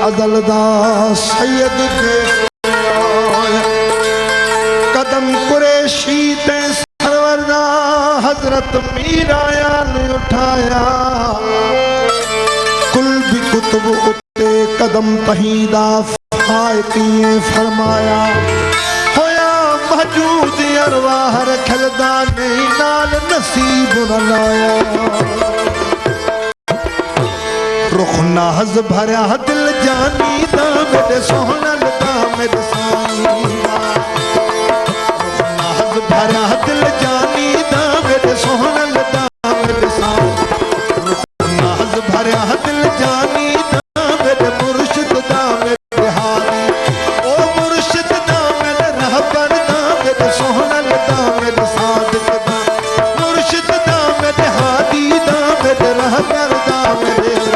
अदलदा सैयद के कदम कुरैशी ते सरवरदा हजरत मीराया ने उठाया कुल भी कुतुब उते कदम तहीदा फायती फरमाया होया महजूद अरवाह रखलदा नहीं नाल नसीब न लाया रुख नाज भरा दिल जानी दा मेरे सोहना दा मेरे सानी रुख नाज भरा दिल जानी दा मेरे सोहना दा मेरे सानी रुख नाज भरा दिल जानी दा मेरे मुर्शिद दा मेरे हानी ओ मुर्शिद दा मेरे रहबर दा मेरे सोहना दा मेरे सादिक दा मुर्शिद दा मेरे हादी दा मेरे रहबर दा मेरे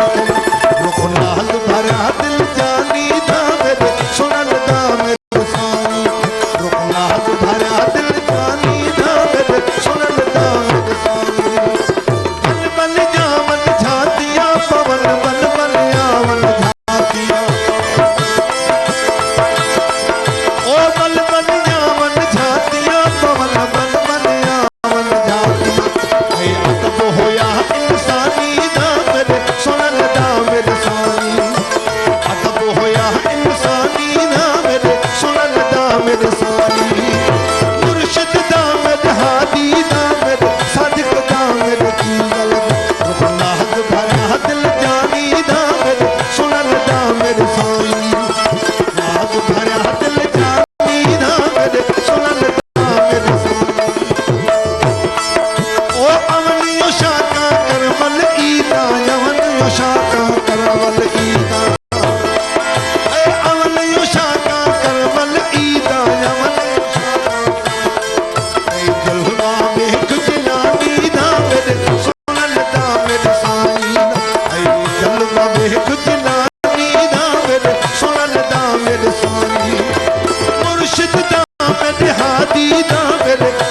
मुर्शिद दा मेरे हादी दा मेरे